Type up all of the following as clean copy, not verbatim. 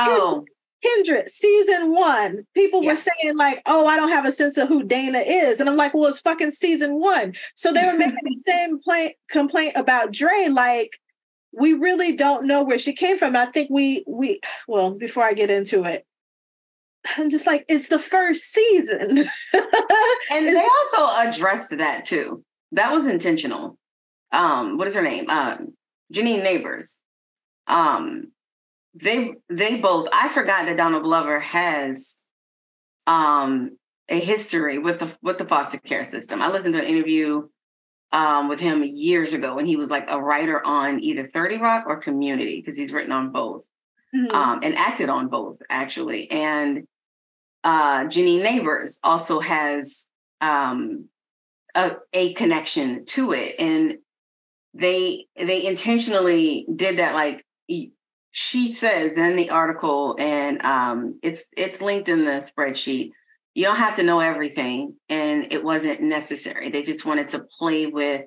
Oh. Kindred, season 1, people were saying like, oh, I don't have a sense of who Dana is. And I'm like, well, it's fucking season 1. So they were making the same complaint about Dre, like, we really don't know where she came from. And I think well, before I get into it, I'm just like, it's the first season. And they also addressed that too. That was intentional. What is her name? Janine Neighbors. They both, I forgot that Donald Glover has a history with the foster care system. I listened to an interview with him years ago, and he was like a writer on either 30 Rock or Community, because he's written on both. And acted on both, actually. And Janine Neighbors also has a connection to it. And they intentionally did that. Like she says in the article, and it's linked in the spreadsheet, you don't have to know everything, and it wasn't necessary. They just wanted to play with,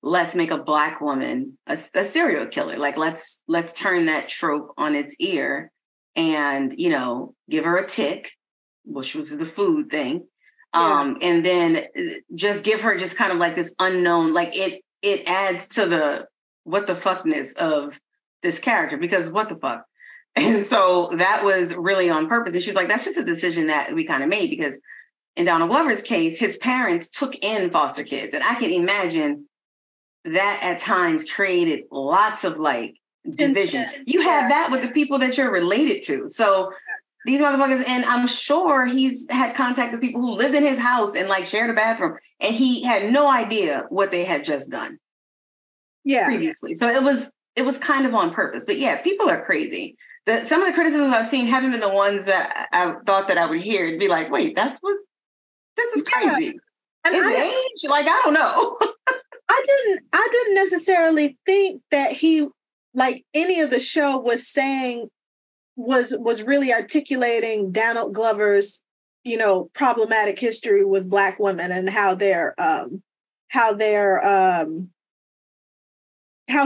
let's make a Black woman a serial killer. Like, let's turn that trope on its ear and, give her a tick, which was the food thing. And then just give her just kind of like this unknown, like it adds to the what the fuckness of this character, because what the fuck? And so that was really on purpose. And she's like, that's just a decision that we kind of made, because in Donald Glover's case, his parents took in foster kids. And I can imagine that at times created lots of like division. You have that with the people that you're related to. So these motherfuckers, and I'm sure he's had contact with people who lived in his house and like shared a bathroom, and he had no idea what they had just done previously. So it was kind of on purpose. But yeah, people are crazy. Some of the criticisms I've seen haven't been the ones that I thought that I would hear. It'd be like, wait, this is crazy. And is it age? Like, I don't know. I didn't necessarily think that he, like any of the show was saying, was really articulating Donald Glover's, problematic history with Black women and how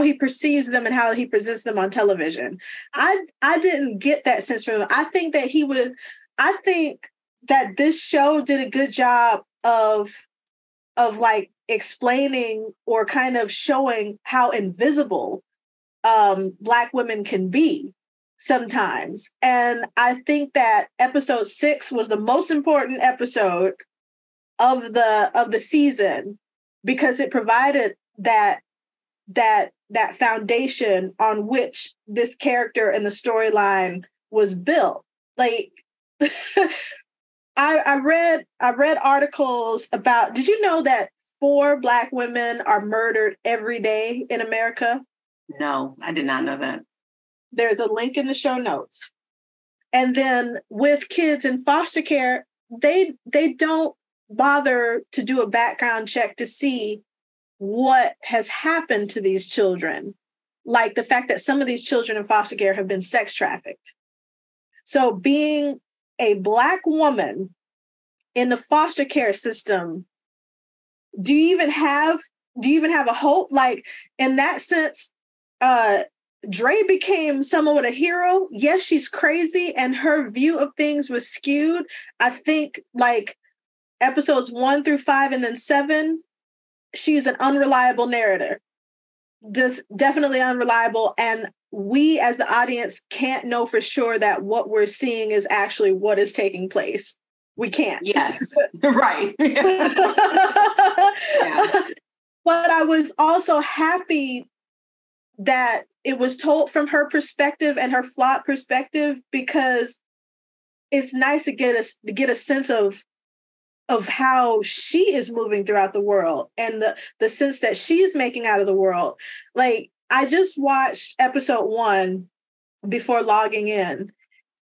he perceives them and how he presents them on television. I didn't get that sense from him. I think that this show did a good job of like explaining or kind of showing how invisible Black women can be sometimes. And I think that episode 6 was the most important episode of the season, because it provided that foundation on which this character and the storyline was built. Like I read articles about, did you know that 4 Black women are murdered every day in America? No, I did not know that. There's a link in the show notes. And then with kids in foster care, they don't bother to do a background check to see what has happened to these children. Like the fact that some of these children in foster care have been sex trafficked. So being a Black woman in the foster care system, do you even have a hope? Like, in that sense, Dre became somewhat a hero. Yes, she's crazy and her view of things was skewed. I think like episodes 1 through 5 and then 7, she's an unreliable narrator. Just definitely unreliable. And we as the audience can't know for sure that what we're seeing is actually what is taking place. We can't. Yes, right. Yeah. But I was also happy that it was told from her perspective and her flawed perspective, because it's nice to get a sense of how she is moving throughout the world and the sense that she's making out of the world. Like, I just watched episode 1 before logging in,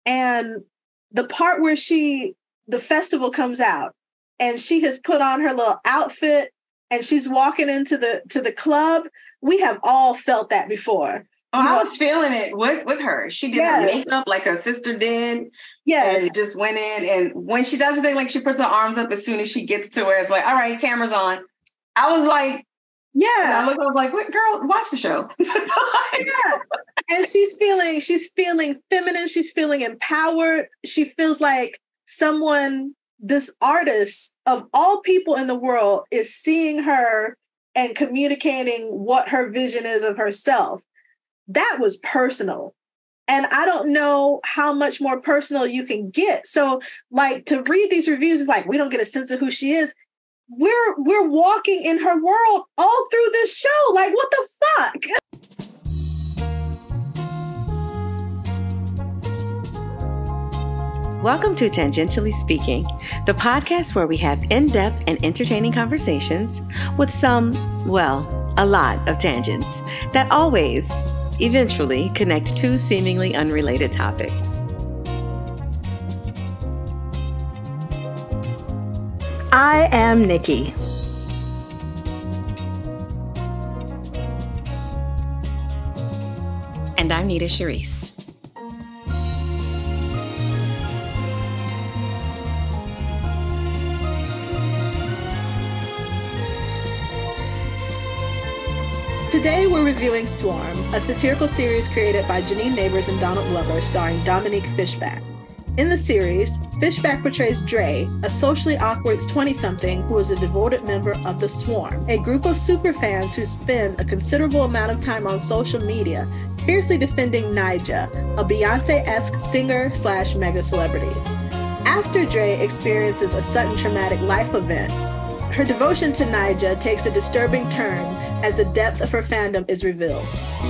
and the part where the festival comes out and she has put on her little outfit and she's walking into the club. We have all felt that before. Oh, I was feeling it with her. She did her makeup like her sister did. Yes. And just went in. And when she does the thing, like she puts her arms up as soon as she gets to where it's like, all right, camera's on. I was like, And I Yeah. was like, what, girl, watch the show. Yeah. And she's feeling feminine. She's feeling empowered. She feels like someone, this artist of all people in the world, is seeing her and communicating what her vision is of herself. That was personal. And I don't know how much more personal you can get. So, like, to read these reviews is like, we don't get a sense of who she is. We're walking in her world all through this show. Like, what the fuck? Welcome to Tangentially Speaking, the podcast where we have in-depth and entertaining conversations with some, well, a lot of tangents that always, eventually connect two seemingly unrelated topics. I am Nikki. And I'm Nita Charisse. Today we're reviewing Swarm, a satirical series created by Janine Neighbors and Donald Glover, starring Dominique Fishback. In the series, Fishback portrays Dre, a socially awkward 20-something who is a devoted member of the Swarm, a group of superfans who spend a considerable amount of time on social media fiercely defending Nyjah, a Beyonce-esque singer/mega celebrity. After Dre experiences a sudden traumatic life event, her devotion to Nyjah takes a disturbing turn as the depth of her fandom is revealed.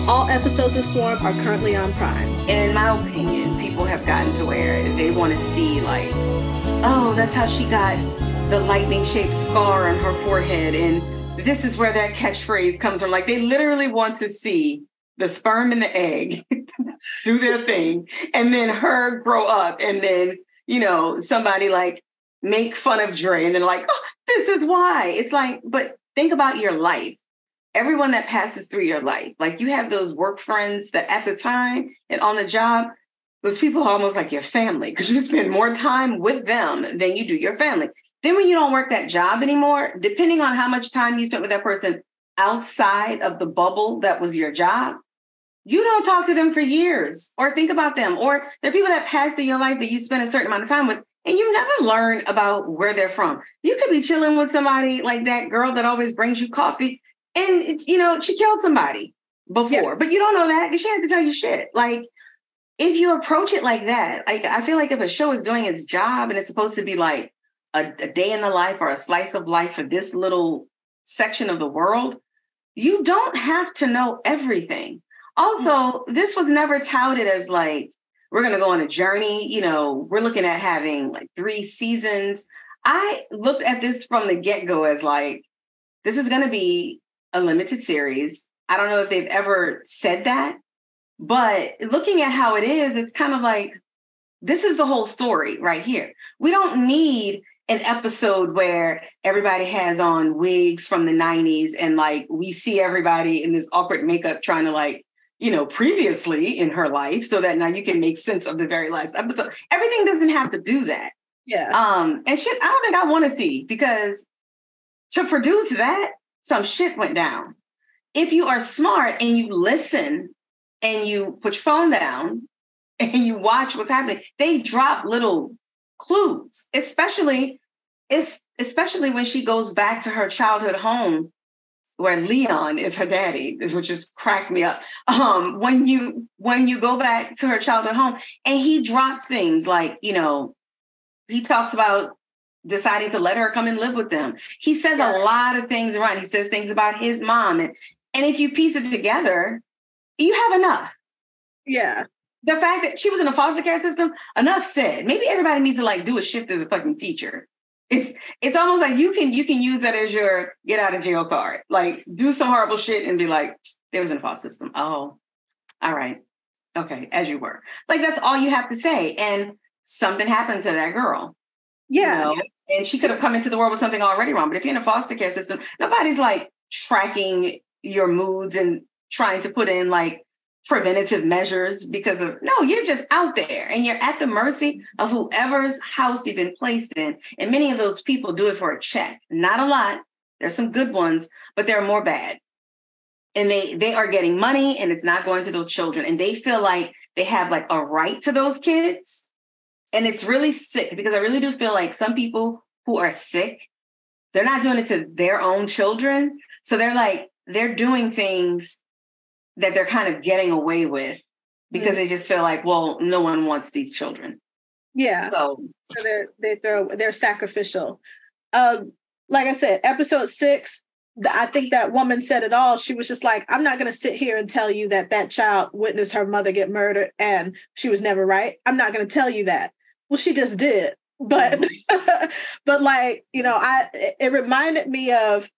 All episodes of Swarm are currently on Prime. In my opinion, people have gotten to where they want to see, like, oh, that's how she got the lightning-shaped scar on her forehead, and this is where that catchphrase comes from. Like, they literally want to see the sperm and the egg do their thing, and then her grow up, and then, you know, somebody, like, make fun of Dre, and then like, oh, this is why. It's like, but think about your life. Everyone that passes through your life, like, you have those work friends that at the time and on the job, those people are almost like your family because you spend more time with them than you do your family. Then when you don't work that job anymore, depending on how much time you spent with that person outside of the bubble that was your job, you don't talk to them for years or think about them. Or there are people that pass through your life that you spend a certain amount of time with, and you never learn about where they're from. You could be chilling with somebody like that girl that always brings you coffee, and, you know, she killed somebody before, but you don't know that because she had to tell you shit. Like, if you approach it like that, like, I feel like if a show is doing its job and it's supposed to be like a day in the life or a slice of life for this little section of the world, you don't have to know everything. Also, this was never touted as like, we're going to go on a journey. You know, we're looking at having like 3 seasons. I looked at this from the get-go as like, this is going to be a limited series. I don't know if they've ever said that, but looking at how it is, it's kind of like, this is the whole story right here. We don't need an episode where everybody has on wigs from the 90s and like we see everybody in this awkward makeup trying to like, you know, previously in her life so that now you can make sense of the very last episode. Everything doesn't have to do that. Yeah. And shit, I don't think I want to see, because to produce that, some shit went down. If you are smart and you listen and you put your phone down and you watch what's happening, they drop little clues, especially when she goes back to her childhood home where Leon is her daddy, which just cracked me up. When you go back to her childhood home and he drops things like, you know, he talks about deciding to let her come and live with them. He says a lot of things around. He says things about his mom. And if you piece it together, you have enough. Yeah. The fact that she was in a foster care system, enough said. Maybe everybody needs to like do a shift as a fucking teacher. It's almost like you can use that as your get out of jail card. Like, do some horrible shit and be like, they was in a foster system. Oh, all right. Okay, as you were. Like, that's all you have to say. And something happened to that girl. Yeah. You know? And she could have come into the world with something already wrong. But if you're in a foster care system, nobody's like tracking your moods and trying to put in like preventative measures no, you're just out there and you're at the mercy of whoever's house you've been placed in. And many of those people do it for a check. Not a lot. There's some good ones, but there are more bad. and they are getting money and it's not going to those children. And they feel like they have like a right to those kids. And it's really sick because I really do feel like some people who are sick, they're not doing it to their own children. So they're doing things that they're kind of getting away with because they just feel like, well, no one wants these children. Yeah. So they're sacrificial. Like I said, episode 6, I think that woman said it all. She was just like, I'm not going to sit here and tell you that child witnessed her mother get murdered and she was never right. I'm not going to tell you that. Well, she just did. But, but like, you know, it reminded me of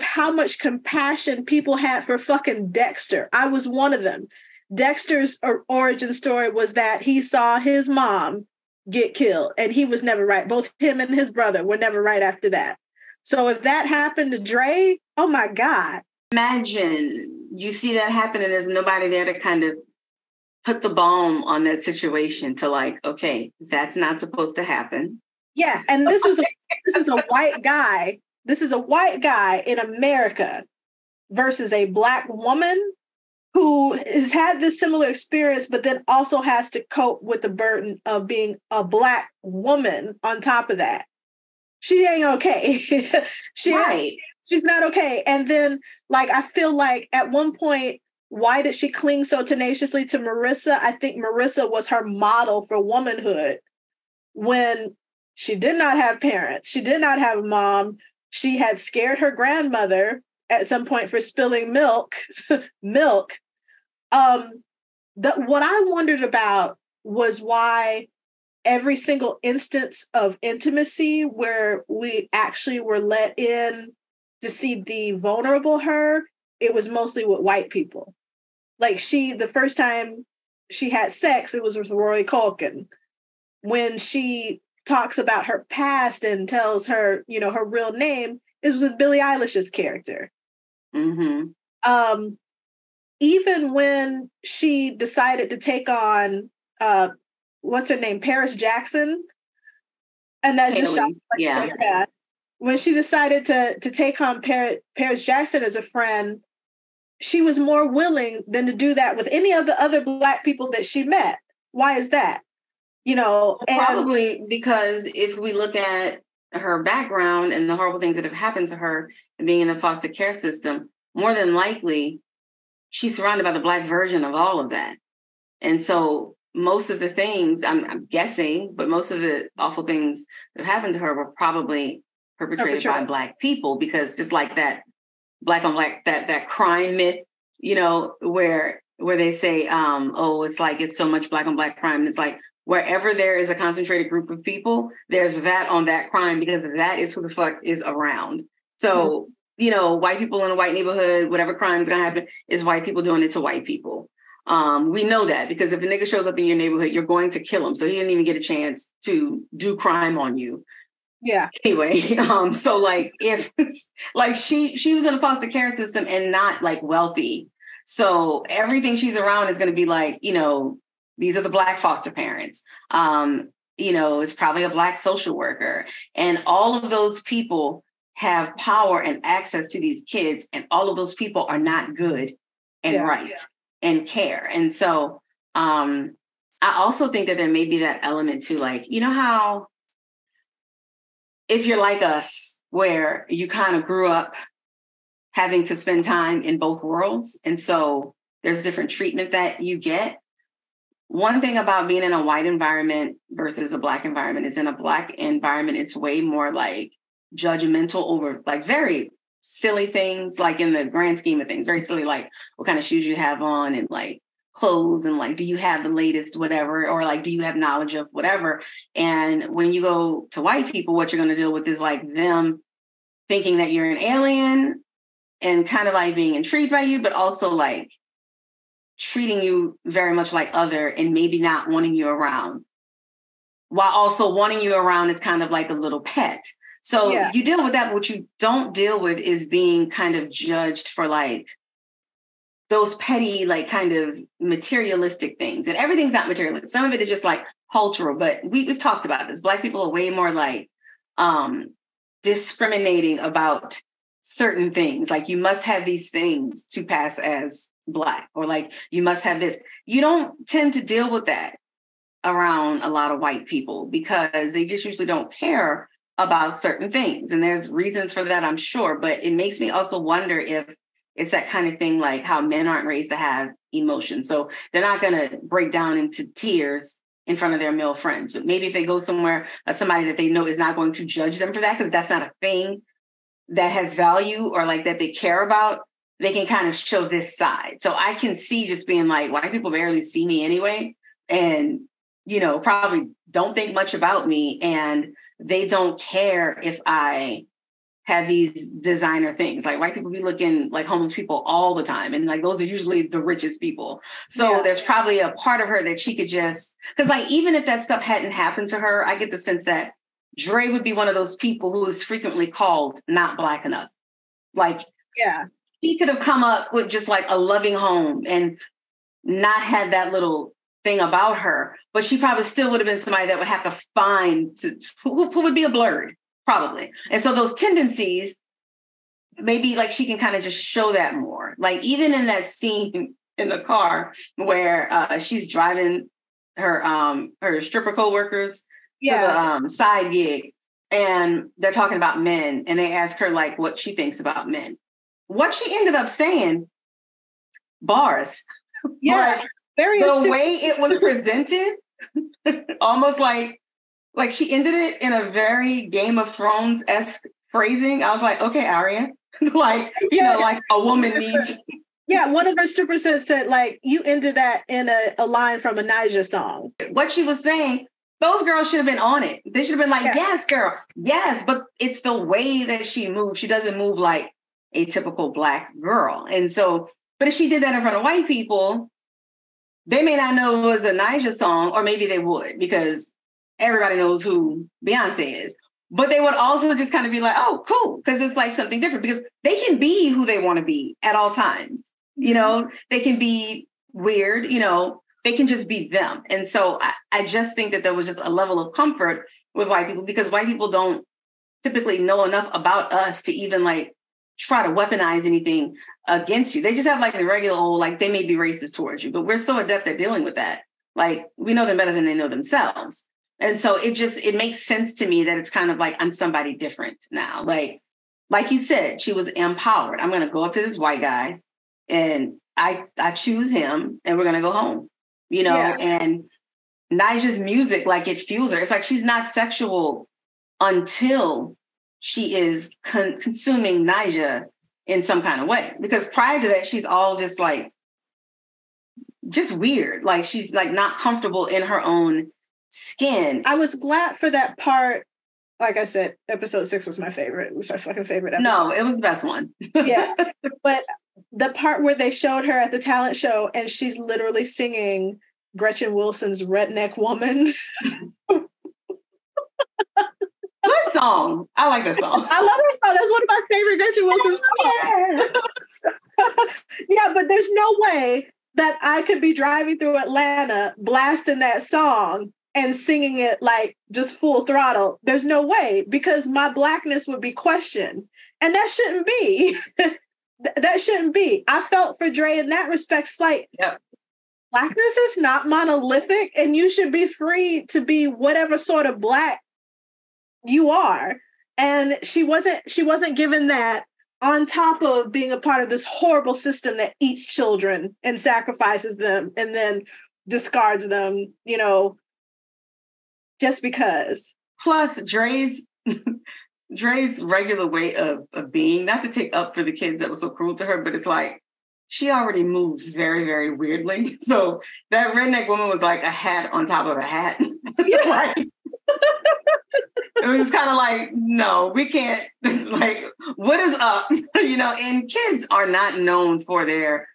how much compassion people had for fucking Dexter. I was one of them. Dexter's origin story was that he saw his mom get killed and he was never right. Both him and his brother were never right after that. So if that happened to Dre, oh my God. Imagine you see that happen and there's nobody there to kind of put the balm on that situation to like, okay, that's not supposed to happen. Yeah. And this is a white guy. This is a white guy in America versus a Black woman who has had this similar experience, but then also has to cope with the burden of being a Black woman on top of that. She ain't okay. She's not okay. And then, like, I feel like at one point, why did she cling so tenaciously to Marissa? I think Marissa was her model for womanhood when she did not have parents. She did not have a mom. She had scared her grandmother at some point for spilling milk. What I wondered about was why every single instance of intimacy where we actually were let in to see the vulnerable her, it was mostly with white people. Like the first time she had sex, it was with Rory Culkin. When she talks about her past and tells her, you know, her real name, it was with Billie Eilish's character. Mm-hmm. Even when she decided to take on, what's her name, Paris Jackson, and that just shot like, when she decided to take on Paris Jackson as a friend, she was more willing than to do that with any of the other Black people that she met. Why is that? You know, probably because if we look at her background and the horrible things that have happened to her and being in the foster care system, more than likely she's surrounded by the Black version of all of that. And so most of the things, I'm guessing, but most of the awful things that happened to her were probably perpetrated by Black people, because just like that Black on Black, that crime myth, you know, where they say, it's like it's so much Black on Black crime. And it's like wherever there is a concentrated group of people, there's that on that crime, because that is who the fuck is around. So, you know, white people in a white neighborhood, whatever crime is going to happen is white people doing it to white people. We know that because if a nigga shows up in your neighborhood, you're going to kill him. So he didn't even get a chance to do crime on you. Yeah. Anyway, so like if like she was in a foster care system and not like wealthy. So everything she's around is going to be like, you know, these are the Black foster parents. You know, it's probably a Black social worker. And all of those people have power and access to these kids. And all of those people are not good and right and care. And so I also think that there may be that element to like, you know how if you're like us, where you kind of grew up having to spend time in both worlds. And so there's different treatment that you get. One thing about being in a white environment versus a Black environment is in a Black environment, it's way more like judgmental over like very silly things, like in the grand scheme of things, very silly, like what kind of shoes you have on and like clothes and like, do you have the latest whatever, or like, do you have knowledge of whatever? And when you go to white people, what you're going to deal with is like them thinking that you're an alien and kind of like being intrigued by you, but also like treating you very much like other and maybe not wanting you around, while also wanting you around is kind of like a little pet. So you deal with that. But what you don't deal with is being kind of judged for like those petty, like kind of materialistic things. And everything's not materialistic. Some of it is just like cultural, but we've talked about this. Black people are way more like discriminating about certain things. Like you must have these things to pass as Black, or like you must have this. You don't tend to deal with that around a lot of white people because they just usually don't care about certain things. And there's reasons for that, I'm sure. But it makes me also wonder if it's that kind of thing, like how men aren't raised to have emotions. So they're not going to break down into tears in front of their male friends. But maybe if they go somewhere, somebody that they know is not going to judge them for that, because that's not a thing that has value or like that they care about, they can kind of show this side. So I can see just being like, white people barely see me anyway. And, you know, probably don't think much about me. And they don't care if I have these designer things. Like white people be looking like homeless people all the time. And like, those are usually the richest people. So there's probably a part of her that she could just, because like, even if that stuff hadn't happened to her, I get the sense that Dre would be one of those people who is frequently called not Black enough. Like, he could have come up with just like a loving home and not had that little thing about her, but she probably still would have been somebody that would have to find who would be a blurred, probably. And so those tendencies, maybe like she can kind of just show that more. Like even in that scene in the car where she's driving her stripper co-workers to the side gig, and they're talking about men, and they ask her like what she thinks about men. What she ended up saying, bars. Very the astute. way it was presented, almost like she ended it in a very Game of Thrones-esque phrasing. I was like, okay, Arya, like, you know, like a woman needs. Yeah, one of her strippers said like, you ended that in a line from a Niger song. What she was saying, those girls should have been on it. They should have been like, yes, girl, yes. But it's the way that she moves. She doesn't move like a typical Black girl. And so, but if she did that in front of white people, they may not know it was a Niger song, or maybe they would, because everybody knows who Beyonce is. But they would also just kind of be like, oh, cool, because it's like something different, because they can be who they want to be at all times. You know, they can be weird, you know, they can just be them. And so I just think that there was just a level of comfort with white people, because white people don't typically know enough about us to even like try to weaponize anything against you. They just have like the regular old, like they may be racist towards you, but we're so adept at dealing with that. Like we know them better than they know themselves. And so it makes sense to me that it's kind of like, I'm somebody different now. Like you said, she was empowered. I'm going to go up to this white guy and I choose him and we're going to go home, you know, and Nija's music, like it fuels her. It's like, she's not sexual until she is consuming Nija in some kind of way. Because prior to that, she's all just like, just weird. Like she's like not comfortable in her own skin. I was glad for that part. Like I said, episode 6 was my favorite. It was my fucking favorite episode. No, it was the best one. Yeah. But the part where they showed her at the talent show and she's literally singing Gretchen Wilson's Redneck Woman. Good song. I like that song. I love that song. That's one of my favorite Gretchen Wilson songs. Yeah, but there's no way that I could be driving through Atlanta blasting that song and singing it like just full throttle. There's no way, because my Blackness would be questioned. And that shouldn't be. That shouldn't be. I felt for Dre in that respect, like, Blackness is not monolithic, and you should be free to be whatever sort of Black you are. And she wasn't given that, on top of being a part of this horrible system that eats children and sacrifices them and then discards them, you know, just because. Plus Dre's regular way of being, not to take up for the kids that were so cruel to her, but it's like, she already moves very, very weirdly. So that redneck woman was like a hat on top of a hat. Like, it was kind of like, no, we can't, like, what is up? You know, and kids are not known for their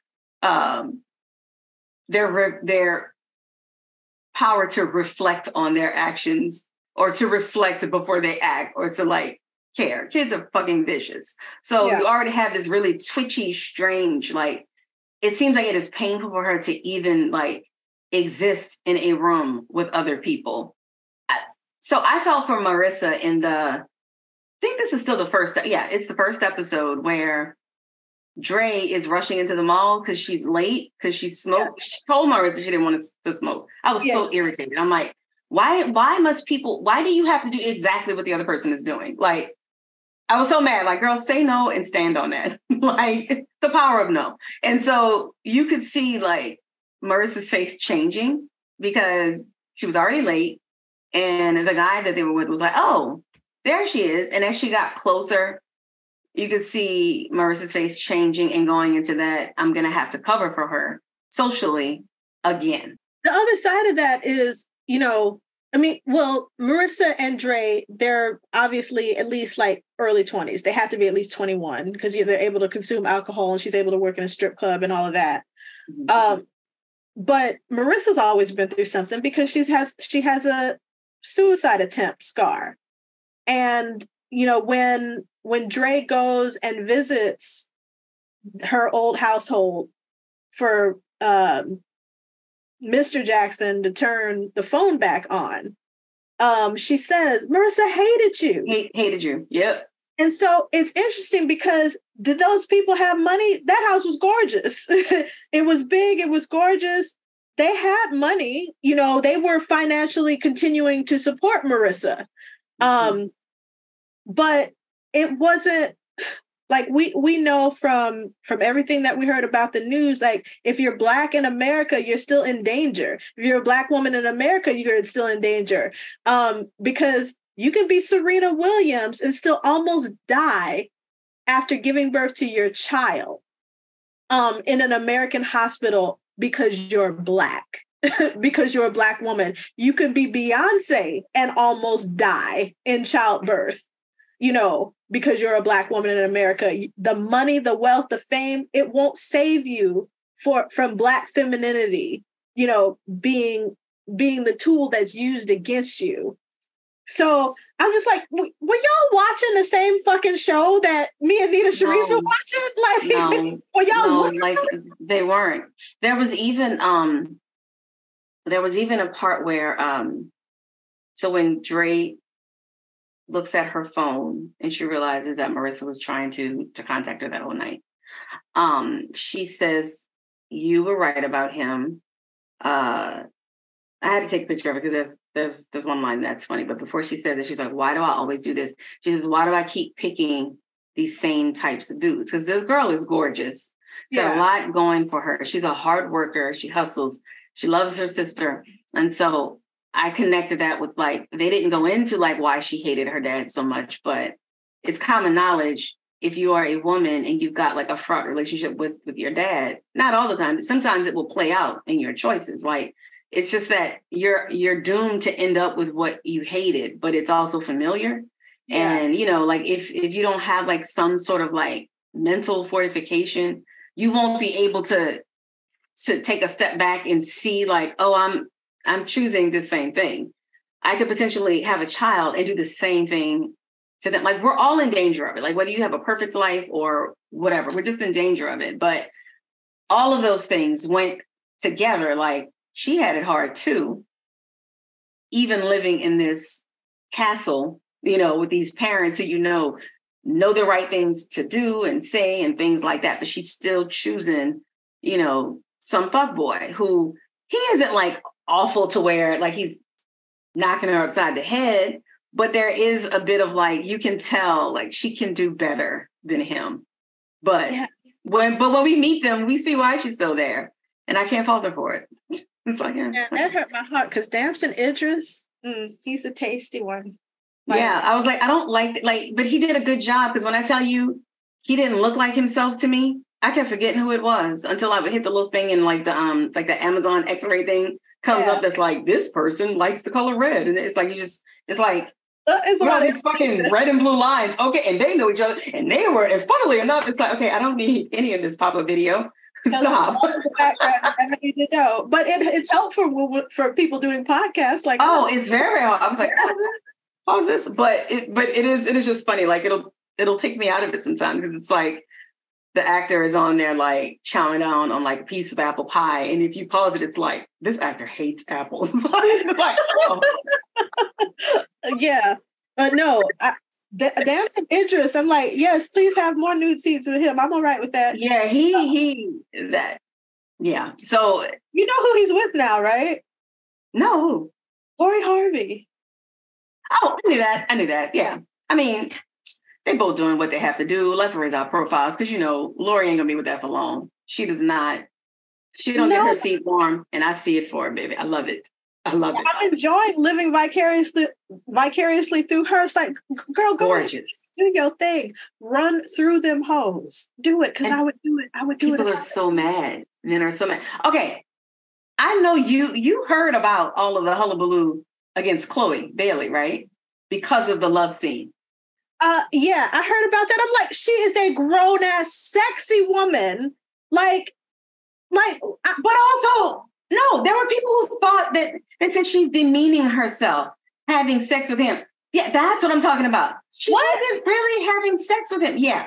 power to reflect on their actions, or to reflect before they act, or to like care. Kids are fucking vicious. So you already have this really twitchy, strange, like, it seems like it is painful for her to even like exist in a room with other people. So I felt for Marissa in the think this is still the first. Yeah, it's the first episode where Dre is rushing into the mall because she's late because she smoked. Yeah. She told Marissa she didn't want to smoke. I was so irritated. I'm like, why do you have to do exactly what the other person is doing? Like, I was so mad. Like, girl, say no and stand on that. Like, the power of no. And so you could see like Marissa's face changing because she was already late. And the guy that they were with was like, oh, there she is. And as she got closer, you could see Marissa's face changing and going into that, I'm going to have to cover for her socially again. The other side of that is, Marissa and Dre, they're obviously at least like early 20s. They have to be at least 21 because they're able to consume alcohol and she's able to work in a strip club and all of that. Mm-hmm. But Marissa's always been through something because she has a suicide attempt scar. And, when Dre goes and visits her old household for Mr. Jackson to turn the phone back on, she says, Marissa hated you. Hated you. Yep. And so it's interesting because did those people have money? That house was gorgeous. It was big. It was gorgeous. They had money. They were financially continuing to support Marissa. But it wasn't like we know from everything that we heard about the news, like if you're Black in America, you're still in danger. If you're a Black woman in America, you're still in danger because you can be Serena Williams and still almost die after giving birth to your child in an American hospital because you're Black. Because you're a Black woman. You could be Beyonce and almost die in childbirth. Because you're a Black woman in America, the money, the wealth, the fame, it won't save you from Black femininity, being the tool that's used against you. So I'm just like, were y'all watching the same fucking show that me and Nita Sharice were watching? Like, were y'all like they weren't. There was even a part where so when Dre looks at her phone and she realizes that Marissa was trying to contact her that whole night. She says, you were right about him. I had to take a picture of it because there's one line that's funny. But before she said that, she's like, why do I always do this? She says, why do I keep picking these same types of dudes? Because this girl is gorgeous. She's got a lot going for her. She's a hard worker. She hustles. She loves her sister. And so I connected that with like, they didn't go into like why she hated her dad so much, but it's common knowledge. If you are a woman and you've got like a fraught relationship with your dad, not all the time, but sometimes it will play out in your choices. Like, it's just that you're doomed to end up with what you hated, but it's also familiar. Yeah. And, like if you don't have like some sort of like mental fortification, you won't be able to take a step back and see like, oh, I'm choosing the same thing. I could potentially have a child and do the same thing to them. Like, we're all in danger of it. Like, whether you have a perfect life or whatever, we're just in danger of it. But all of those things went together. Like, she had it hard too, even living in this castle, with these parents who, know the right things to do and say and things like that. But she's still choosing, some fuckboy who he isn't like awful to where like he's knocking her upside the head, but there is a bit of like, you can tell like she can do better than him. But when we meet them, we see why she's still there. And I can't fault her for it. It's like, that hurt my heart because Damson Idris, he's a tasty one. Like, I was like, I don't like, but he did a good job because when I tell you he didn't look like himself to me, I kept forgetting who it was until I would hit the little thing and like the Amazon X-ray thing comes up that's like, this person likes the color red. And it's like, it's like, it's all these fucking red and blue lines. Okay. And they know each other and and funnily enough, it's like, okay, I don't need any of this pop-up video. Stop. I need to know. But it's helpful for people doing podcasts. Like, it's very helpful. I was like, pause this. But it is just funny. Like it'll take me out of it sometimes because it's like the actor is on there like chowing down on like a piece of apple pie. And if you pause it, it's like, this actor hates apples. Like, Yeah. But no, Damson Idris. I'm like, yes, please have more nude scenes with him. I'm all right with that. Yeah, yeah. So you know who he's with now, right? No. Lori Harvey. Oh, I knew that. Yeah. I mean, they both doing what they have to do. Let's raise our profiles because, Lori ain't going to be with that for long. She does not. She don't get her seat warm, and I see it for her, baby. I love it. I'm enjoying living vicariously through her. It's like, girl, go gorgeous. Do your thing. Run through them hoes. Do it, because I would do it. People are so mad. Men are so mad. Okay. I know you heard about all of the hullabaloo against Chloe Bailey, right? Because of the love scene. Yeah, I heard about that. I'm like, she is a grown ass, sexy woman. But also, no, there were people who thought that said she's demeaning herself, having sex with him. Yeah, that's what I'm talking about. She wasn't really having sex with him. Yeah.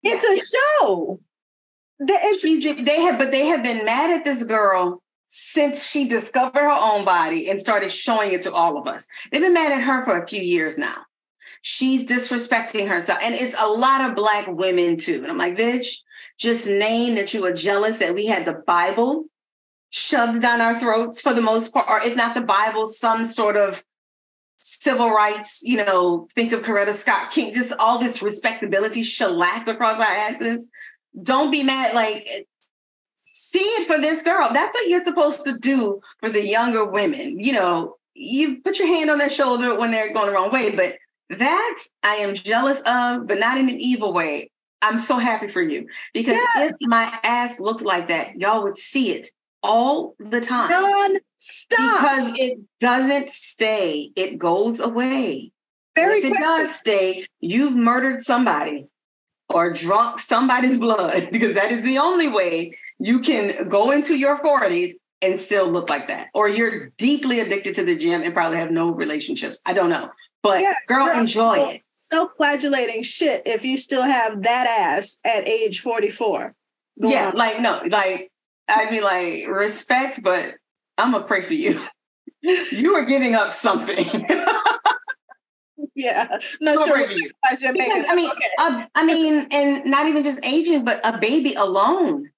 It's a show. They have been mad at this girl since she discovered her own body and started showing it to all of us. They've been mad at her for a few years now. She's disrespecting herself. And it's a lot of Black women too. And I'm like, bitch, just name that you were jealous that we had the Bible shoved down our throats for the most part, or if not the Bible, some sort of civil rights, think of Coretta Scott King, just all this respectability shellacked across our asses. Don't be mad. See it for this girl. That's what you're supposed to do for the younger women. You put your hand on their shoulder when they're going the wrong way, but that I am jealous of, but not in an evil way. I'm so happy for you because if my ass looked like that, y'all would see it all the time. Non-stop. Because it doesn't stay. It goes away. If it does stay, you've murdered somebody or drunk somebody's blood, because that is the only way you can go into your 40s and still look like that. Or you're deeply addicted to the gym and probably have no relationships. I don't know. But girl, enjoy it. Self-flagellating shit if you still have that ass at age 44. Yeah, I'd be like, respect, but I'm going to pray for you. You are giving up something. Yeah. Not sure. Because, and not even just aging, but a baby alone.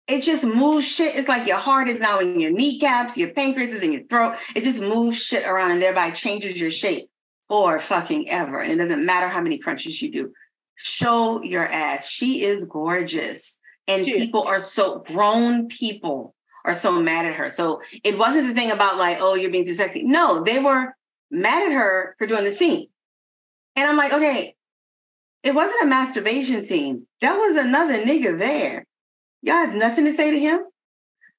It just moves shit. It's like your heart is now in your kneecaps, your pancreas is in your throat. It just moves shit around and thereby changes your shape for fucking ever. And it doesn't matter how many crunches you do. Show your ass. She is gorgeous. And grown people are so mad at her. So it wasn't the thing about oh, you're being too sexy. No, they were mad at her for doing the scene. And I'm like, okay, it wasn't a masturbation scene. That was another nigga there. Y'all have nothing to say to him.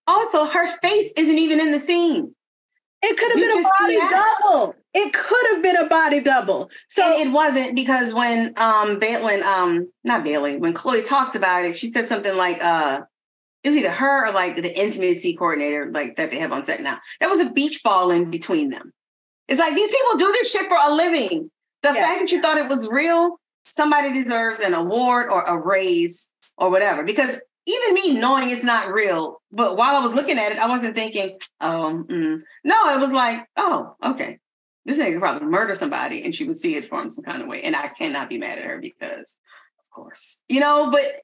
Also, her face isn't even in the scene. It could have been a body double. It could have been a body double. So and it wasn't, because when Chloe talked about it, she said something like it was either her or the intimacy coordinator that they have on set now. There was a beach ball in between them. It's like, these people do this shit for a living. The fact that you thought it was real, somebody deserves an award or a raise or whatever. Because even me knowing it's not real, but while I was looking at it, I wasn't thinking, no, it was like, oh, okay. This nigga could probably murder somebody and she would see it for him some kind of way. And I cannot be mad at her because, of course, but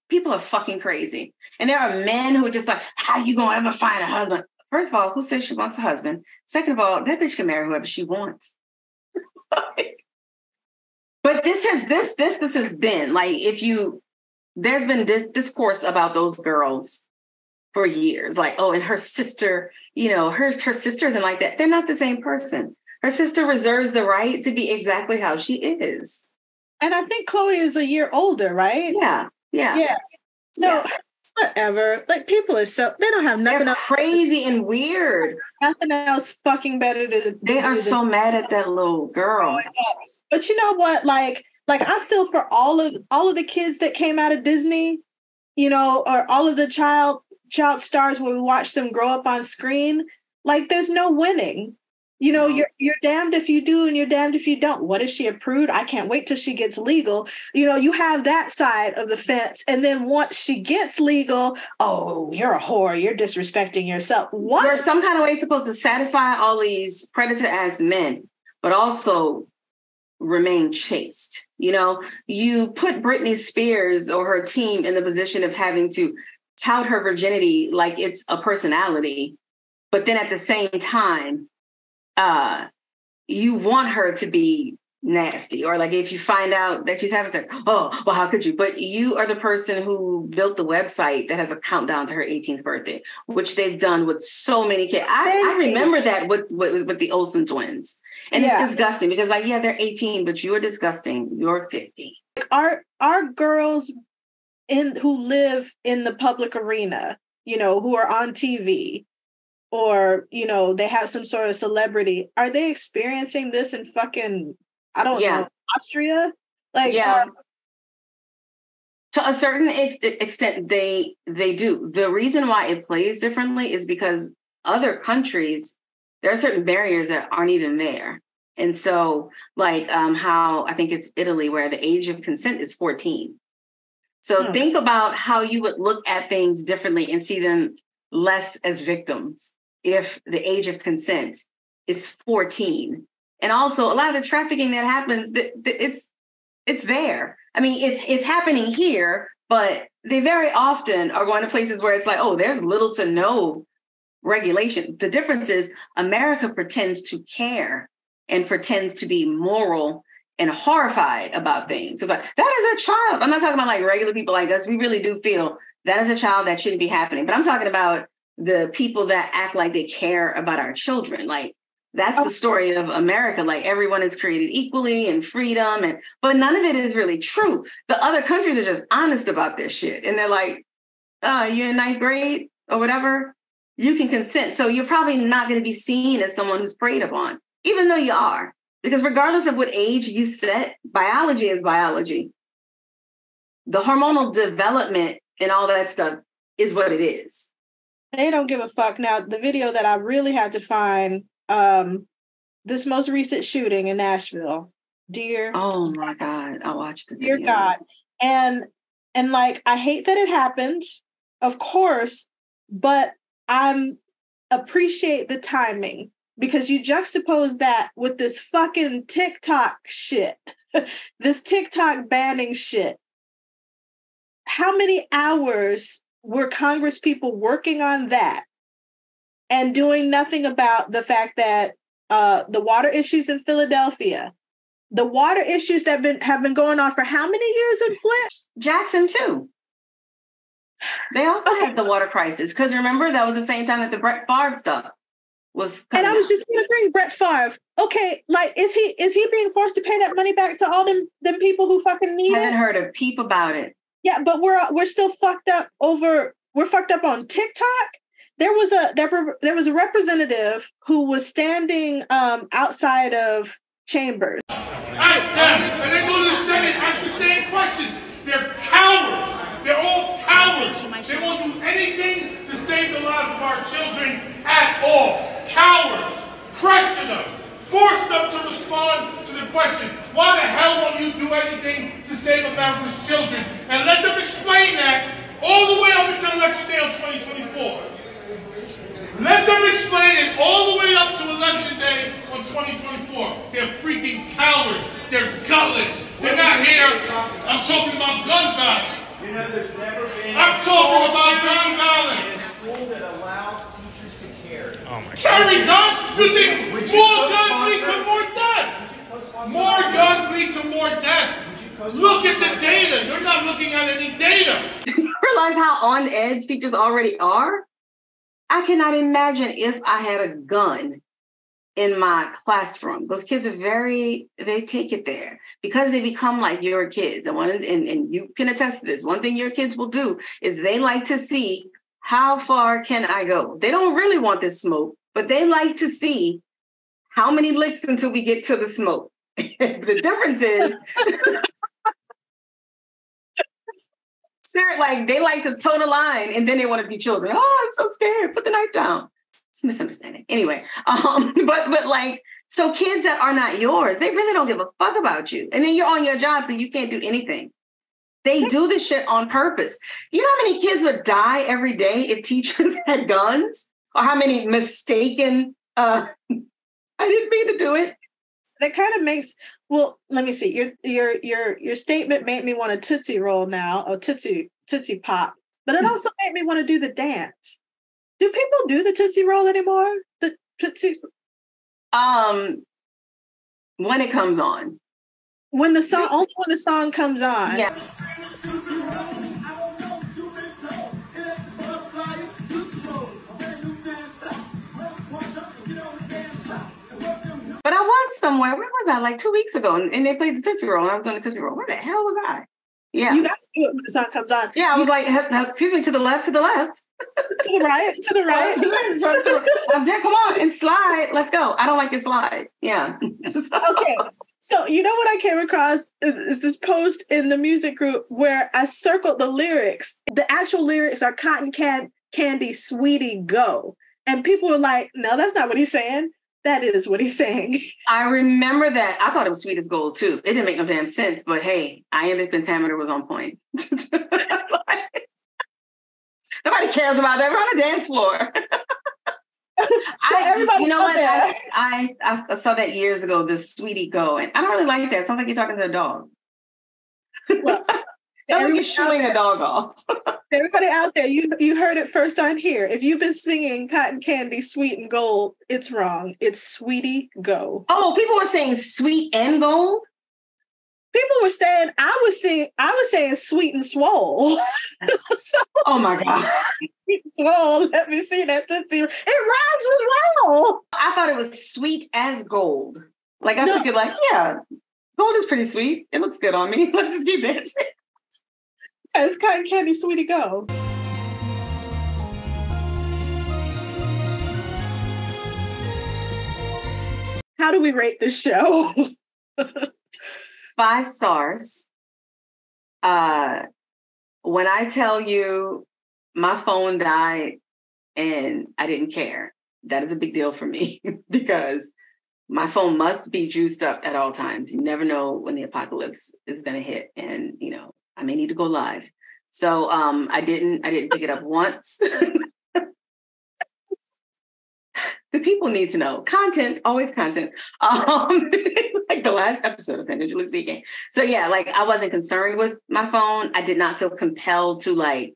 people are fucking crazy. And there are men who are just like, how you gonna ever find a husband? First of all, who says she wants a husband? Second of all, that bitch can marry whoever she wants. But this has been there's been discourse about those girls for years. And her sister, her sister isn't like that. They're not the same person. Her sister reserves the right to be exactly how she is. And I think Chloe is a year older, right? Yeah. So whatever. People are they don't have nothing else. Crazy and weird. Nothing else fucking better to They are so mad at that little girl. But you know what? I feel for all of the kids that came out of Disney, or all of the child stars where we watch them grow up on screen. There's no winning. You're damned if you do and you're damned if you don't. What is she, a prude? I can't wait till she gets legal. You have that side of the fence. And then once she gets legal, oh, you're a whore. You're disrespecting yourself. What? You're some kind of way supposed to satisfy all these predator-ass men, but also remain chaste. You know, you put Britney Spears or her team in the position of having to tout her virginity like it's a personality, but then at the same time, you want her to be nasty, or like if you find out that she's having sex, oh, well, how could you? But you are the person who built the website that has a countdown to her 18th birthday, which they've done with so many kids. I remember that with the Olsen twins. And it's disgusting because like, yeah, they're 18, but you're disgusting. You're 50. Our girls who live in the public arena, you know, who are on TV, or, you know, they have some sort of celebrity, are they experiencing this in fucking, I don't know, Austria? Like, to a certain extent, they do. The reason why it plays differently is because other countries, there are certain barriers that aren't even there. And so, like how I think it's Italy, where the age of consent is 14. So think about how you would look at things differently and see them less as victims if the age of consent is 14. And also, a lot of the trafficking that happens, it's there. I mean, it's happening here, but they very often are going to places where it's like, oh, there's little to no regulation. The difference is America pretends to care and pretends to be moral and horrified about things. So it's like, that is a child. I'm not talking about like regular people like us. We really do feel that is a child that shouldn't be happening. But I'm talking about the people that act like they care about our children. Like, that's the story of America. Like, everyone is created equally and freedom, but none of it is really true. The other countries are just honest about their shit. And they're like, you're in 9th grade or whatever, you can consent. So you're probably not going to be seen as someone who's preyed upon, even though you are. Because regardless of what age you set, biology is biology. The hormonal development and all that stuff is what it is. They don't give a fuck. Now, the video that I really had to find, this most recent shooting in Nashville, oh my God, I watched the video. Dear God. And like, I hate that it happened, of course, but appreciate the timing, because you juxtapose that with this fucking TikTok shit, this TikTok banning shit. How many hours were Congress people working on that and doing nothing about the fact that the water issues in Philadelphia, the water issues that have been going on for how many years in Flint? Jackson too. They also had the water crisis, because remember, that was the same time that the Brett Favre stuff was coming And I was just going to bring Brett Favre. Okay, like, is he being forced to pay that money back to all them people who fucking need it? I haven't heard a peep about it. Yeah, but we're still fucked up we're fucked up on TikTok. There was a representative who was standing outside of chambers. Ask them, and then go to the Senate, ask the same questions. They're cowards. They're all cowards. They won't do anything to save the lives of our children at all. Cowards. Pressure them. Force them to respond to the question, why the hell won't you do anything to save America's children? And let them explain that all the way up until election day on 2024. Let them explain it all the way up to election day on 2024. They're freaking cowards. They're gutless. They're not here. I'm talking about gun violence. You know, there's never been I'm talking about gun violence. In a school that allows teachers to carry. Oh my God. Carry guns? You think more guns lead to more death? More guns lead to more death. Look at the data. You're not looking at any data. Do you realize how on edge teachers already are? I cannot imagine if I had a gun in my classroom. Those kids are they take it there because they become like your kids. And you can attest to this. One thing your kids will do is they like to see, how far can I go? They don't really want this smoke, but they like to see how many licks until we get to the smoke. The difference is, like, they like to toe the line and then they want to be children. Oh, I'm so scared. Put the knife down. It's a misunderstanding. Anyway, but like, so kids that are not yours, they really don't give a fuck about you. And then you're on your job, so you can't do anything. They do this shit on purpose. You know how many kids would die every day if teachers had guns? Or how many mistaken, I didn't mean to do it. that kind of makes, well, let me see. Your statement made me want a Tootsie Roll now, or Tootsie Pop, but it also made me want to do the dance. Do people do the Tootsie Roll anymore? The Tootsie? When it comes on. Only when the song comes on. Yeah. But I was somewhere. Where was I? Like 2 weeks ago, and they played the Tootsie Roll, and I was on the Tootsie Roll. Where the hell was I? Yeah. You got to do it when the song comes on. Yeah, I was like, excuse me, to the left. To the right. Come on, and slide. Let's go. I don't like your slide. Yeah. Okay. So you know what I came across is this post in the music group where I circled the lyrics. The actual lyrics are cotton candy, sweetie, go. And people were like, no, that's not what he's saying. That is what he's saying. I remember that. I thought it was sweet as gold, too. It didn't make no damn sense. But hey, iambic pentameter was on point. Nobody cares about that. We're on the dance floor. You know what? I saw that years ago, the Sweetie Go. And I don't really like that. Sounds like you're talking to a dog. Well, sounds like you're shooing a dog off. Everybody out there, you heard it first on here. If you've been singing Cotton Candy, Sweet and Gold, it's wrong. It's Sweetie Go. Oh, people were saying sweet and gold? People were saying, I was saying sweet and swole. So, oh my God. Sweet and swole. Let me see that. It rhymes with roll. I thought it was sweet as gold. Like I took it like, yeah, gold is pretty sweet. It looks good on me. Let's just keep dancing. It's Cotton Candy, Sweetie Go. How do we rate this show? 5 stars. When I tell you my phone died and I didn't care, that is a big deal for me because my phone must be juiced up at all times. You never know when the apocalypse is going to hit, and I may need to go live. So I didn't pick it up once. The people need to know. Content, always content. Like the last episode of Tangentially Speaking. So yeah, like I wasn't concerned with my phone. I did not feel compelled to like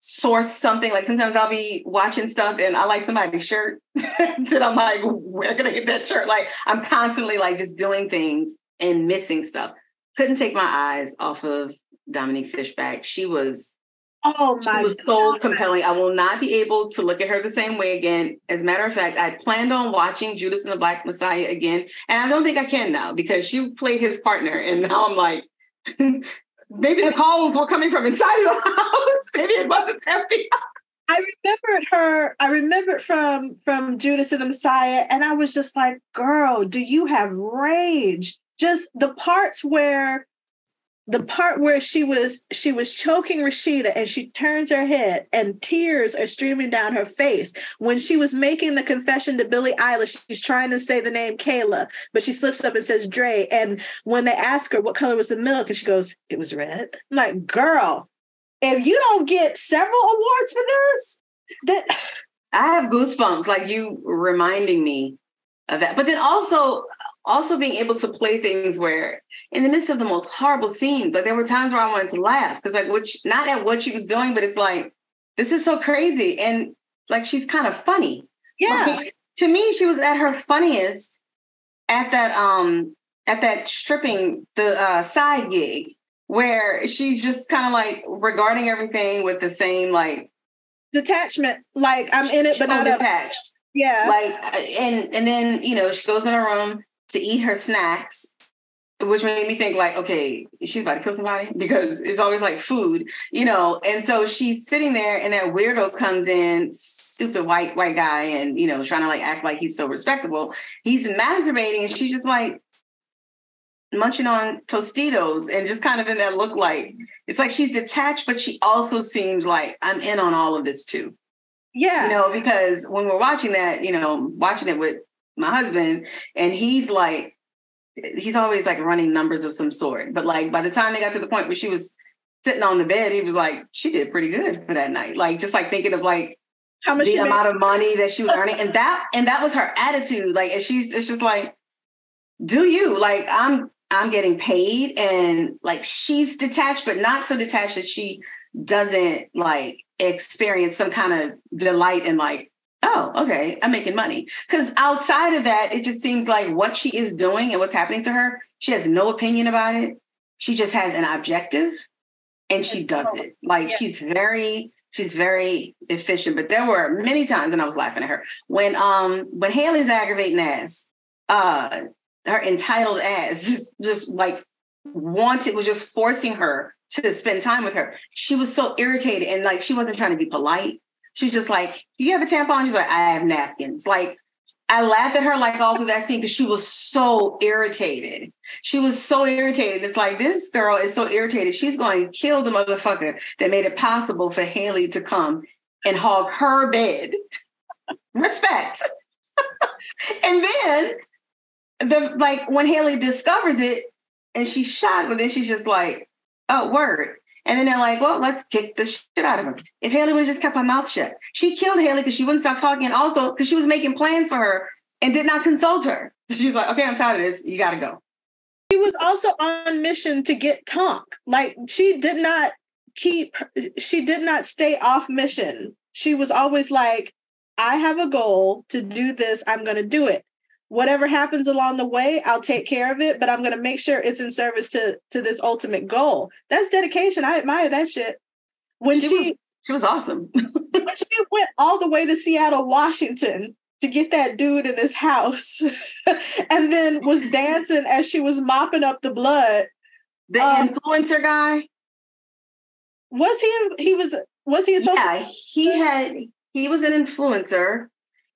source something. Like sometimes I'll be watching stuff and I like somebody's shirt. Then I'm like, where can I get that shirt? Like I'm constantly like just doing things and missing stuff. Couldn't take my eyes off of Dominique Fishback. She was so compelling. I will not be able to look at her the same way again. As a matter of fact, I planned on watching Judas and the Black Messiah again. And I don't think I can now because she played his partner. And now I'm like, maybe the calls were coming from inside of the house. Maybe it wasn't FBI. I remembered from Judas and the Messiah. And I was just like, girl, do you have rage? Just the part where she was choking Rashida and she turns her head and tears are streaming down her face. When she was making the confession to Billie Eilish, she's trying to say the name Kayla, but she slips up and says Dre. And when they ask her what color was the milk, and she goes, it was red. I'm like, girl, if you don't get several awards for this, that I have goosebumps, like you reminding me of that. But then also being able to play things where in the midst of the most horrible scenes, like there were times where I wanted to laugh because like not at what she was doing, but it's like, this is so crazy. And like, she's kind of funny. Yeah. Like, to me, she was at her funniest at that stripping, the side gig where she's just kind of like regarding everything with the same like detachment. Like I'm in it, but not detached. Yeah. Like, and then, she goes in her room to eat her snacks, which made me think like, okay, she's about to kill somebody because it's always like food, and so she's sitting there and that weirdo comes in, stupid white guy, and, trying to like act like he's so respectable. He's masturbating and she's just like munching on Tostitos and just kind of in that look like, it's like she's detached, but she also seems like I'm in on all of this too. Yeah. Because when we're watching that, watching it with my husband, and he's always like running numbers of some sort. But like by the time they got to the point where she was sitting on the bed, he was like, she did pretty good for that night. Like just like thinking of like how much the amount of money that she was earning. And that was her attitude. Like, it's just like, do you. Like, I'm getting paid, and like she's detached, but not so detached that she doesn't like experience some kind of delight in like, oh, okay, I'm making money. Because outside of that, it just seems like what she is doing and what's happening to her, she has no opinion about it. She just has an objective and she does it. Like she's very efficient. But there were many times when I was laughing at her. When Haley's aggravating ass, her entitled ass just like was just forcing her to spend time with her. She was so irritated, and like she wasn't trying to be polite. She's just like, you have a tampon? She's like, I have napkins. Like, I laughed at her like all through that scene because she was so irritated. She was so irritated. It's like, this girl is so irritated. She's going to kill the motherfucker that made it possible for Haley to come and hog her bed. Respect. And then when Haley discovers it and she's shot with it, she's just like, oh, word. And then they're like, well, let's kick the shit out of her. If Haley would have just kept her mouth shut. She killed Haley because she wouldn't stop talking, and also because she was making plans for her and did not consult her. So she's like, okay, I'm tired of this. You got to go. She was also on mission to get Tonk. Like, she did not stay off mission. She was always like, I have a goal to do this. I'm going to do it. Whatever happens along the way, I'll take care of it, but I'm going to make sure it's in service to this ultimate goal. That's dedication. I admire that shit. She was awesome. When she went all the way to Seattle, Washington to get that dude in his house and then was dancing as she was mopping up the blood. The influencer guy? Was he a social? Yeah, he was an influencer.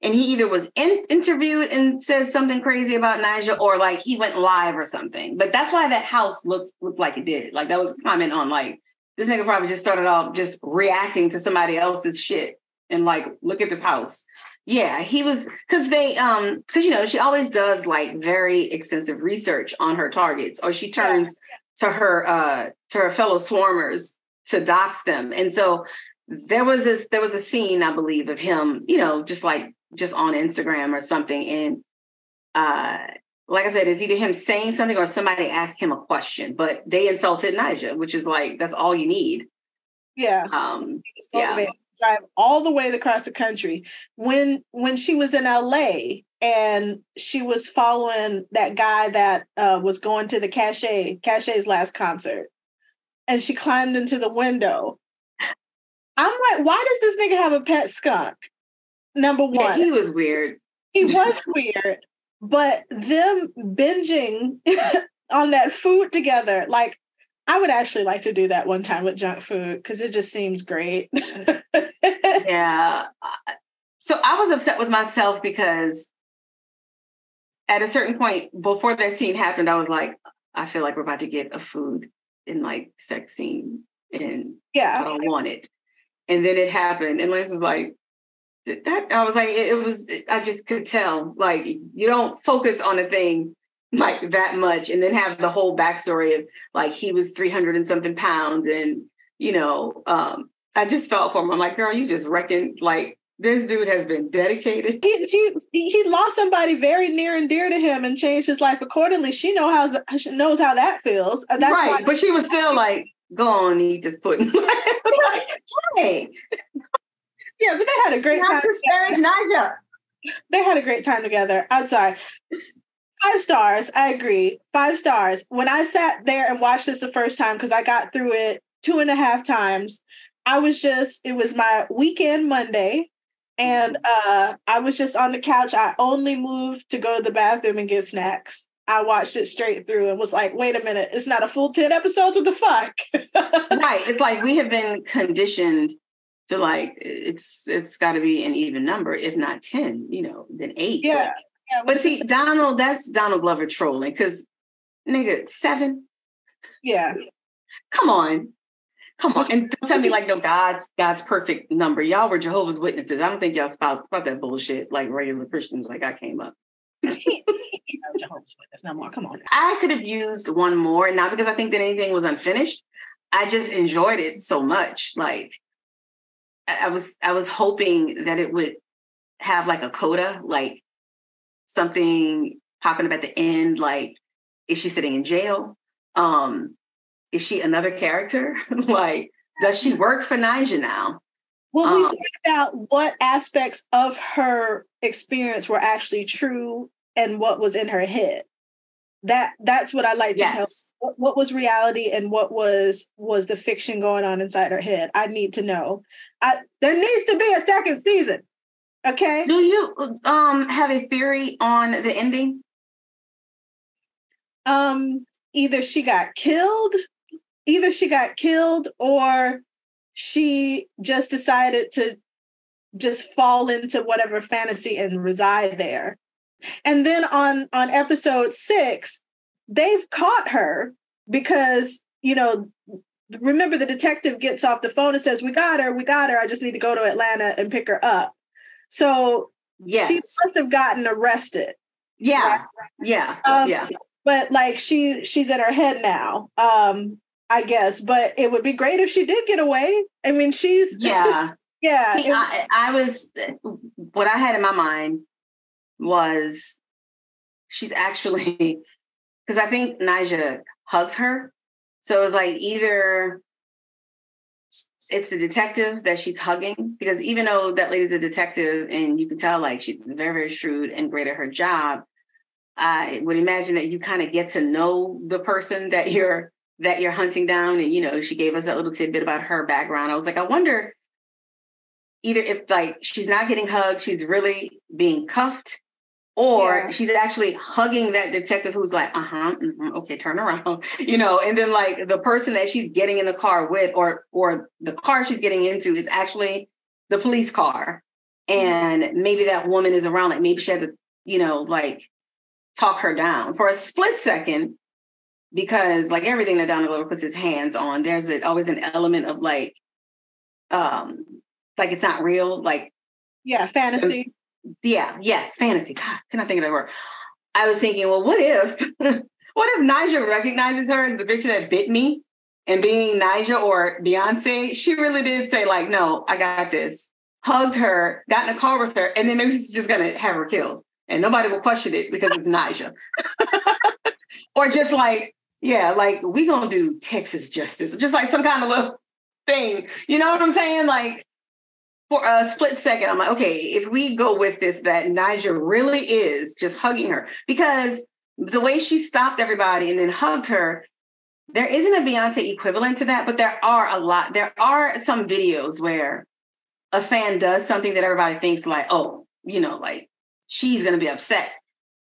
And he either was interviewed and said something crazy about Nyjah, or like he went live or something. But that's why that house looked like it did. Like that was a comment on like, this nigga probably just started off just reacting to somebody else's shit. And like, look at this house. Yeah, he was, because she always does like very extensive research on her targets, or she turns to her fellow swarmers to dox them. And so there was a scene, I believe, of him, just on Instagram or something. And like I said, it's either him saying something or somebody asked him a question, but they insulted Nyjah, which is like, that's all you need. Yeah. Drive all the way across the country. When she was in LA and she was following that guy that was going to the Cachet's last concert, and she climbed into the window. I'm like, why does this nigga have a pet skunk? Number one. Yeah, he was weird. He was weird. But them binging on that food together, like, I would actually like to do that one time with junk food because it just seems great. Yeah. So I was upset with myself because at a certain point before that scene happened, I was like, I feel like we're about to get a food and like sex scene, and I don't want it. And then it happened, and Lance was like, I was like, I just could tell, like, you don't focus on a thing like that much and then have the whole backstory of like, he was 300 and something pounds. And, I just felt for him. I'm like, girl, you just reckon like this dude has been dedicated. He lost somebody very near and dear to him and changed his life accordingly. She knows how that feels. That's right. But she was still like, go on, eat this pudding. Hey. Yeah, but they had a great time. Disparage Nyjah. They had a great time together. I'm sorry. 5 stars. I agree. 5 stars. When I sat there and watched this the first time, because I got through it 2.5 times, it was my weekend Monday, and I was just on the couch. I only moved to go to the bathroom and get snacks. I watched it straight through and was like, wait a minute, it's not a full 10 episodes? What the fuck? Right. It's like we have been conditioned to like, it's got to be an even number, if not 10, then 8. Yeah. But see, that's Donald Glover trolling, because nigga, 7? Yeah. Come on. And don't tell me like, no, God's perfect number. Y'all were Jehovah's Witnesses. I don't think y'all spout that bullshit like regular Christians like I came up. Jehovah's Witness no more. Come on. I could have used one more, not because I think that anything was unfinished. I just enjoyed it so much. Like I was hoping that it would have like a coda, like something popping up at the end. Like, is she sitting in jail? Is she another character? Like, does she work for Nyjah now? Will we find out what aspects of her experience were actually true and what was in her head? That's what I like to know. What was reality and what was the fiction going on inside her head? I need to know. There needs to be a second season. Okay. Do you have a theory on the ending? Either she got killed or she just decided to just fall into whatever fantasy and reside there. And then on episode 6, they've caught her because, remember the detective gets off the phone and says, we got her. I just need to go to Atlanta and pick her up. So she must have gotten arrested. Yeah. Right? Yeah. But like she's in her head now, I guess. But it would be great if she did get away. I mean, she's yeah. See, what I had in my mind was she's actually, because I think Nyjah hugs her. So it was like either it's the detective that she's hugging, because even though that lady's a detective and you can tell like she's very, very shrewd and great at her job, I would imagine that you kind of get to know the person that you're hunting down. And, she gave us that little tidbit about her background. I was like, I wonder either if like she's not getting hugged, she's really being cuffed, or she's actually hugging that detective who's like, okay, turn around, and then like the person that she's getting in the car with, or the car she's getting into is actually the police car. And maybe that woman is around, like maybe she had to, like talk her down for a split second, because like everything that Donald Glover puts his hands on, there's always an element of like it's not real, like fantasy. Fantasy. God, can I think of that word? I was thinking, well, what if Nyjah recognizes her as the bitch that bit me, and being Nyjah or Beyonce, she really did say like, no, I got this, hugged her, got in a car with her, and then maybe she's just gonna have her killed, and nobody will question it because it's Nyjah. Or just like, like we gonna do Texas justice, just like some kind of little thing. You know what I'm saying? Like, for a split second, I'm like, okay, if we go with this, that Nyjah really is just hugging her, because the way she stopped everybody and then hugged her, there isn't a Beyonce equivalent to that, but there are some videos where a fan does something that everybody thinks like, oh, like she's going to be upset.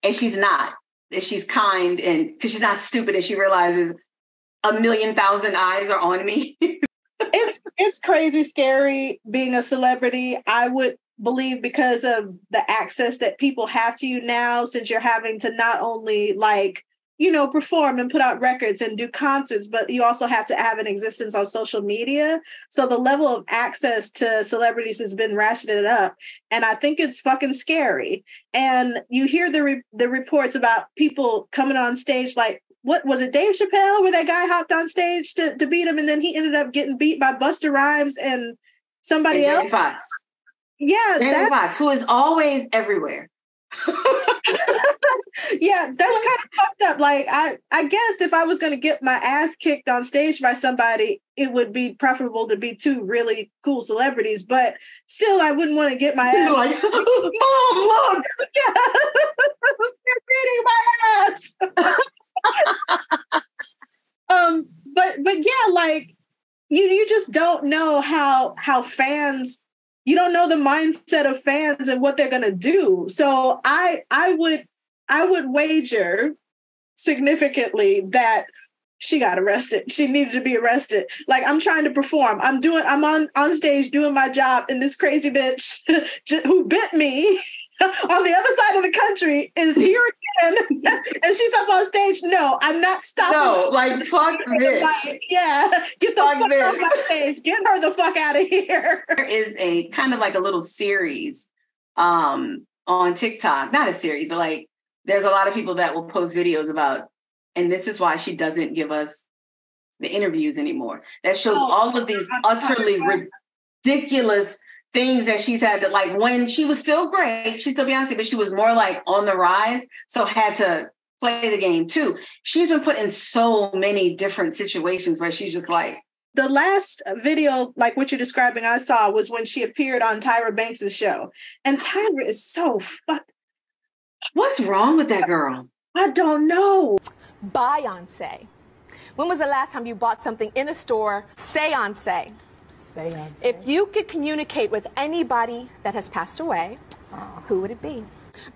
And she's not. If she's kind, and because she's not stupid, and she realizes 1,000,000 eyes are on me. It's crazy scary being a celebrity, I would believe, because of the access that people have to you now, since you're having to not only like, perform and put out records and do concerts, but you also have to have an existence on social media. So the level of access to celebrities has been ratcheted up. And I think it's fucking scary. And you hear the reports about people coming on stage like, what was it, Dave Chappelle, where that guy hopped on stage to beat him, and then he ended up getting beat by Busta Rhymes and somebody else? Jamie Foxx. Yeah. Jamie Foxx, who is always everywhere. Yeah, that's kind of fucked up. Like, I guess if I was going to get my ass kicked on stage by somebody, it would be preferable to be two really cool celebrities, but still, I wouldn't want to get my ass like, Mom, look! Yeah. You're beating my ass! But yeah, like, you just don't know how fans, you don't know the mindset of fans and what they're going to do. So I would wager significantly that she got arrested. She needed to be arrested. Like, I'm trying to perform. I'm on stage doing my job, and this crazy bitch who bit me on the other side of the country is here again, and she's up on stage. No, I'm not stopping. No, like, fuck this. Like, yeah, get the fuck off my stage. Get her the fuck out of here. There is a kind of like a little series on TikTok. Not a series, but like, there's a lot of people that will post videos about, and this is why she doesn't give us the interviews anymore. That shows all of these utterly ridiculous things that she's had to, like, when she was still great, she's still Beyonce, but she was more like on the rise, so had to play the game too. She's been put in so many different situations where she's just like, the last video, like what you're describing, I saw was when she appeared on Tyra Banks' show. And Tyra is so what's wrong with that girl? I don't know. Beyonce. When was the last time you bought something in a store? Seance. If you could communicate with anybody that has passed away, who would it be?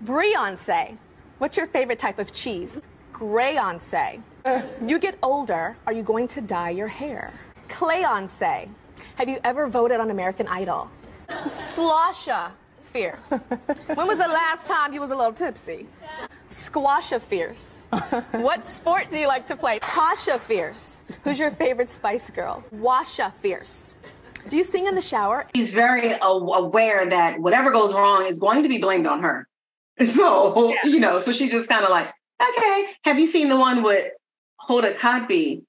Beyonce. What's your favorite type of cheese? Greyonce. You get older, are you going to dye your hair? Clayonce. Have you ever voted on American Idol? Slosha Fierce. When was the last time you was a little tipsy? Squasha Fierce. What sport do you like to play? Pasha Fierce. Who's your favorite Spice Girl? Washa Fierce. Do you sing in the shower? She's very aware that whatever goes wrong is going to be blamed on her. So, so she just kind of like, okay. Have you seen the one with Hoda Kotb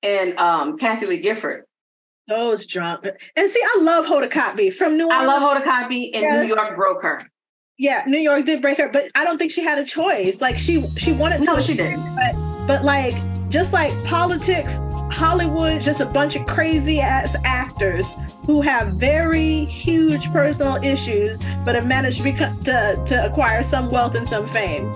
and Kathy Lee Gifford? Those drunk. And see, I love Hoda Kotb from New Orleans. I love Hoda Kotb, and New York broke her. Yeah, New York did break her, but I don't think she had a choice. Like she wanted to. No, she didn't. But like, just like politics, Hollywood, just a bunch of crazy ass actors who have very huge personal issues, but have managed to acquire some wealth and some fame.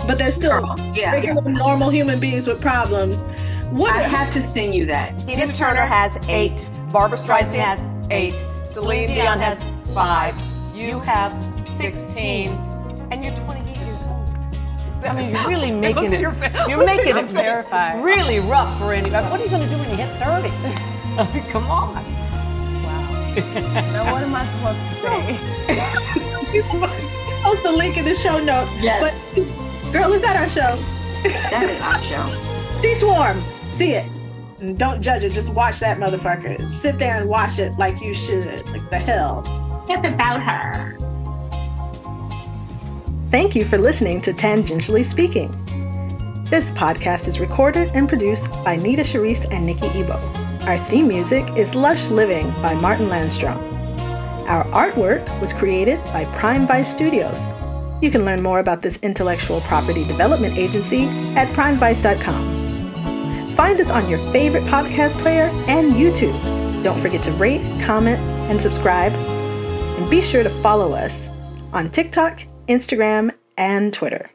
But they're still regular, normal human beings with problems. I have to send you that. Tina Turner has 8. Barbara Streisand has 8. Celine Dion has 5. You have 16. And you're 28 years old. I mean, you're really making it. You're making it really rough for anybody. What are you going to do when you hit 30? I mean, come on. Wow. Now, what am I supposed to say? Post the link in the show notes. Yes. But, girl, is that our show? That is our show. See Swarm. See it. And don't judge it. Just watch that motherfucker. Sit there and watch it like you should. Like the hell. It's about her. Thank you for listening to Tangentially Speaking. This podcast is recorded and produced by Nita Charisse and Nikki Ebo. Our theme music is Lush Living by Martin Landstrom. Our artwork was created by Prime Vice Studios. You can learn more about this intellectual property development agency at primevice.com. Find us on your favorite podcast player and YouTube. Don't forget to rate, comment, and subscribe. And be sure to follow us on TikTok, Instagram, and Twitter.